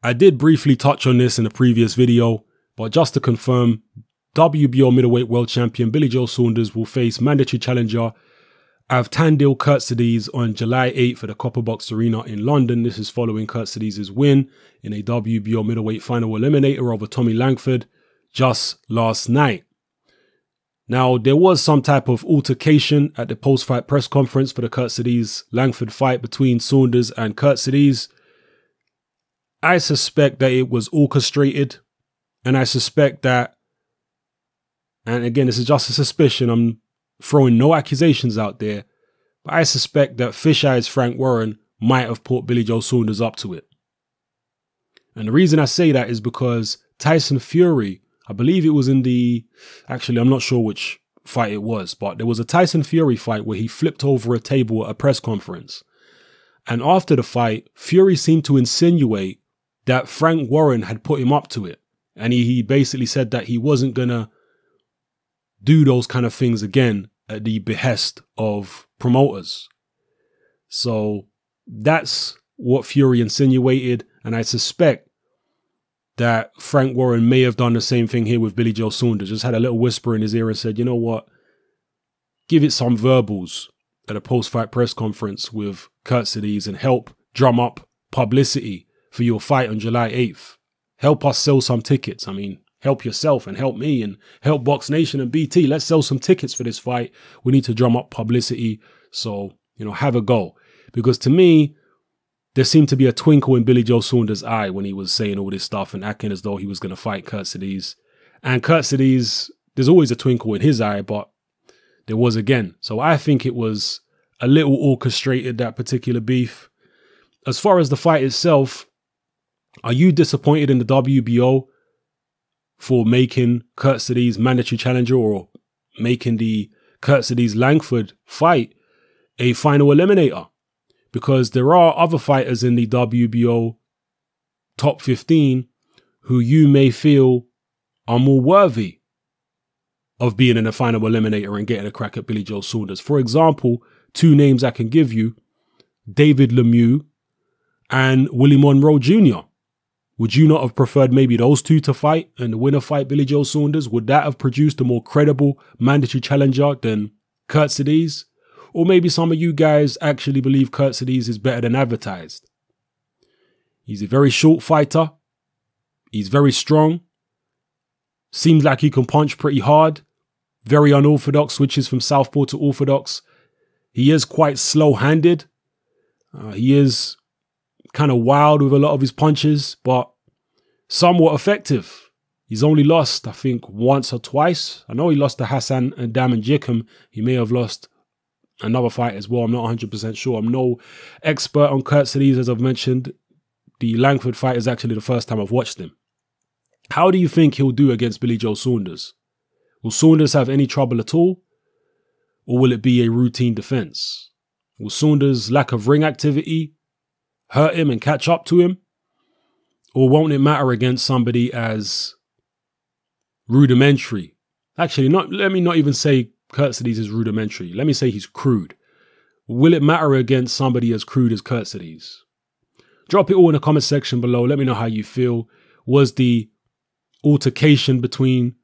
I did briefly touch on this in a previous video, but just to confirm, WBO middleweight world champion Billy Joe Saunders will face mandatory challenger Avtandil Khurtsidze on July 8th at the Copperbox Arena in London. This is following Khurtsidze's win in a WBO middleweight final eliminator over Tommy Langford just last night. Now, there was some type of altercation at the post-fight press conference for the Khurtsidze-Langford fight between Saunders and Khurtsidze. I suspect that it was orchestrated, and I suspect that, and again, this is just a suspicion, I'm throwing no accusations out there, but I suspect that Fisheyes Frank Warren might have put Billy Joe Saunders up to it. And the reason I say that is because Tyson Fury, I believe it was in the, actually I'm not sure which fight it was, but there was a Tyson Fury fight where he flipped over a table at a press conference. And after the fight, Fury seemed to insinuate that Frank Warren had put him up to it. And he basically said that he wasn't going to do those kind of things again at the behest of promoters. So that's what Fury insinuated, and I suspect that Frank Warren may have done the same thing here with Billy Joe Saunders. Just had a little whisper in his ear and said, you know what, give it some verbals at a post-fight press conference with Khurtsidze and help drum up publicity for your fight on July 8th. Help us sell some tickets. I mean, help yourself and help me and help Box Nation and BT. Let's sell some tickets for this fight. We need to drum up publicity. So, you know, have a go. Because to me, there seemed to be a twinkle in Billy Joe Saunders' eye when he was saying all this stuff and acting as though he was going to fight Khurtsidze. And Khurtsidze, there's always a twinkle in his eye, but there was again. So I think it was a little orchestrated, that particular beef. As far as the fight itself, are you disappointed in the WBO for making Khurtsidze mandatory challenger or making the Khurtsidze-Langford fight a final eliminator? Because there are other fighters in the WBO top 15 who you may feel are more worthy of being in a final eliminator and getting a crack at Billy Joe Saunders. For example, two names I can give you, David Lemieux and Willie Monroe Jr. Would you not have preferred maybe those two to fight and the winner fight Billy Joe Saunders? Would that have produced a more credible mandatory challenger than Khurtsidze? Or maybe some of you guys actually believe Khurtsidze is better than advertised. He's a very short fighter. He's very strong. Seems like he can punch pretty hard. Very unorthodox, switches from southpaw to orthodox. He is quite slow-handed. He is kind of wild with a lot of his punches, but somewhat effective. He's only lost, I think, once or twice. I know he lost to Hassan and Damon Jickham. He may have lost another fight as well. I'm not 100% sure. I'm no expert on Khurtsidze, as I've mentioned. The Langford fight is actually the first time I've watched him. How do you think he'll do against Billy Joe Saunders? Will Saunders have any trouble at all? Or will it be a routine defense? Will Saunders' lack of ring activity hurt him and catch up to him? Or won't it matter against somebody as rudimentary? Actually, let me not even say Khurtsidze is rudimentary. Let me say he's crude. Will it matter against somebody as crude as Khurtsidze? Drop it all in the comment section below. Let me know how you feel. Was the altercation between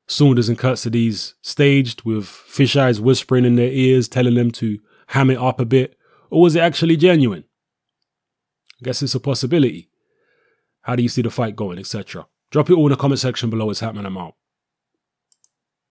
Saunders and Khurtsidze staged with Fisheyes whispering in their ears, telling them to ham it up a bit? Or was it actually genuine? I guess it's a possibility. How do you see the fight going, etc.? Drop it all in the comment section below. It's happening. I'm out.